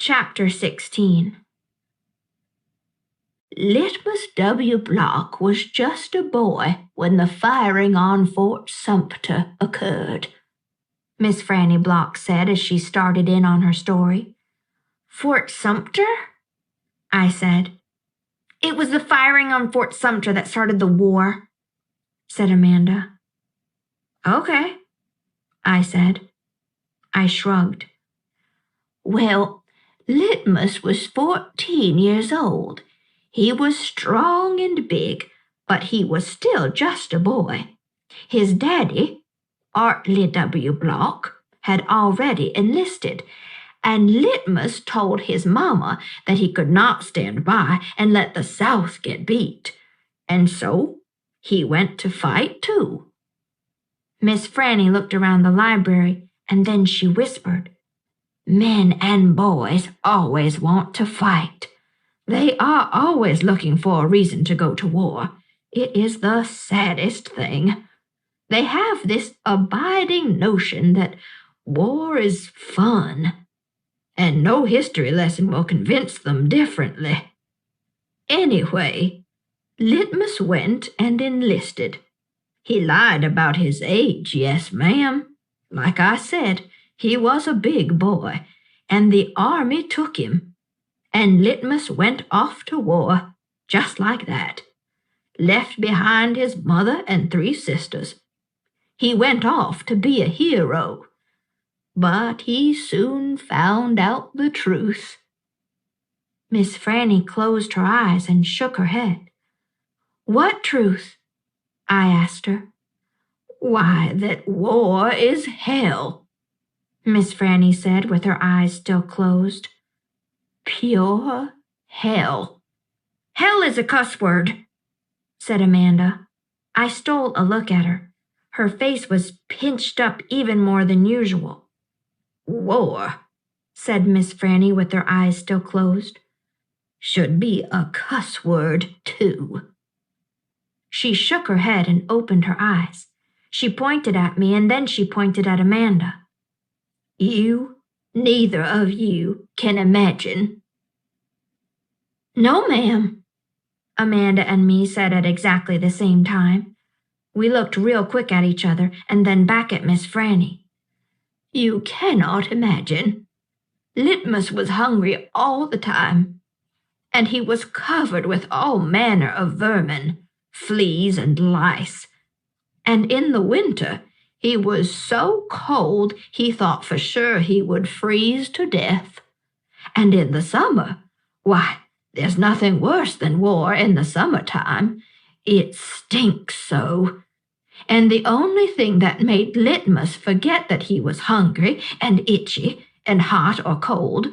Chapter 16. Litmus W. Block was just a boy when the firing on Fort Sumter occurred, Miss Franny Block said as she started in on her story. Fort Sumter? I said. It was the firing on Fort Sumter that started the war, said Amanda. Okay, I said. I shrugged. Well, Litmus was 14 years old. He was strong and big, but he was still just a boy. His daddy, Artley W. Block, had already enlisted, and Litmus told his mama that he could not stand by and let the South get beat. And so he went to fight too. Miss Franny looked around the library, and then she whispered, Men and boys always want to fight. They are always looking for a reason to go to war. It is the saddest thing. They have this abiding notion that war is fun, and no history lesson will convince them differently. Anyway, Litmus went and enlisted. He lied about his age, yes, ma'am. Like I said, he was a big boy, and the army took him. And Litmus went off to war, just like that. Left behind his mother and 3 sisters. He went off to be a hero. But he soon found out the truth. Miss Franny closed her eyes and shook her head. What truth? I asked her. Why, that war is hell, Miss Franny said with her eyes still closed. Pure hell. Hell is a cuss word, said Amanda. I stole a look at her. Her face was pinched up even more than usual. War, said Miss Franny with her eyes still closed, should be a cuss word, too. She shook her head and opened her eyes. She pointed at me, and then she pointed at Amanda. Neither of you can imagine. No, ma'am, Amanda and me said at exactly the same time. We looked real quick at each other and then back at Miss Franny. You cannot imagine. Litmus was hungry all the time, and he was covered with all manner of vermin, fleas and lice. And in the winter, he was so cold he thought for sure he would freeze to death. And in the summer, why, there's nothing worse than war in the summertime. It stinks so. And the only thing that made Litmus forget that he was hungry and itchy and hot or cold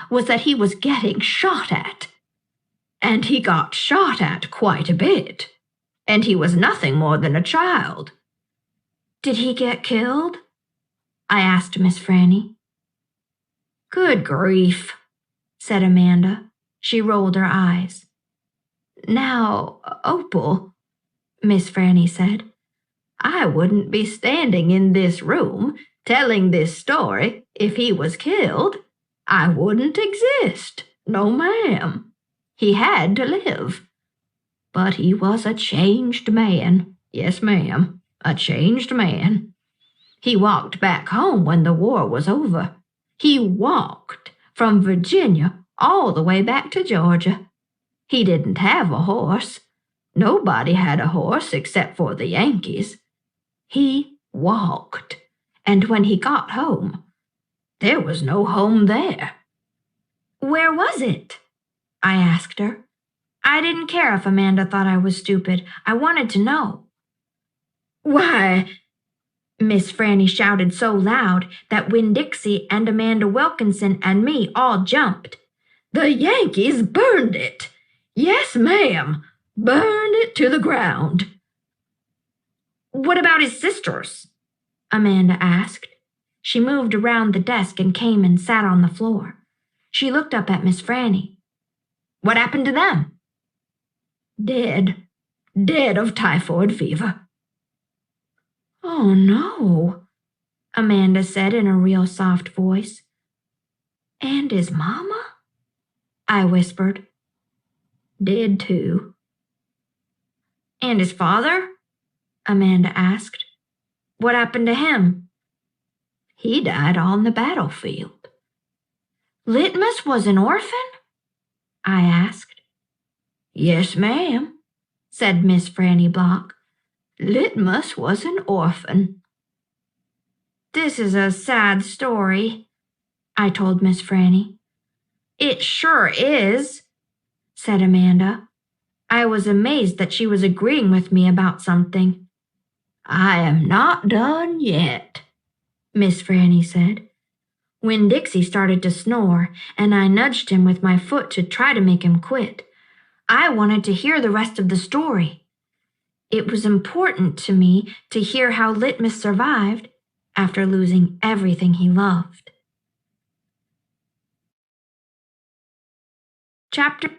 was that he was getting shot at. And he got shot at quite a bit. And he was nothing more than a child. Did he get killed? I asked Miss Franny. Good grief, said Amanda. She rolled her eyes. Now, Opal, Miss Franny said, I wouldn't be standing in this room telling this story if he was killed. I wouldn't exist. No, ma'am. He had to live. But he was a changed man. Yes, ma'am. A changed man. He walked back home when the war was over. He walked from Virginia all the way back to Georgia. He didn't have a horse. Nobody had a horse except for the Yankees. He walked, and when he got home, there was no home there. Where was it? I asked her. I didn't care if Amanda thought I was stupid. I wanted to know. Why, Miss Franny shouted so loud that Winn-Dixie and Amanda Wilkinson and me all jumped. The Yankees burned it. Yes, ma'am. Burned it to the ground. What about his sisters? Amanda asked. She moved around the desk and came and sat on the floor. She looked up at Miss Franny. What happened to them? Dead. Dead of typhoid fever. Oh, no, Amanda said in a real soft voice. And his mama? I whispered. Did too. And his father? Amanda asked. What happened to him? He died on the battlefield. Litmus was an orphan? I asked. Yes, ma'am, said Miss Franny Block. Litmus was an orphan. This is a sad story, I told Miss Franny. It sure is, said Amanda. I was amazed that she was agreeing with me about something. I am not done yet, Miss Franny said. When Dixie started to snore, and I nudged him with my foot to try to make him quit, I wanted to hear the rest of the story. It was important to me to hear how Litmus survived after losing everything he loved. Chapter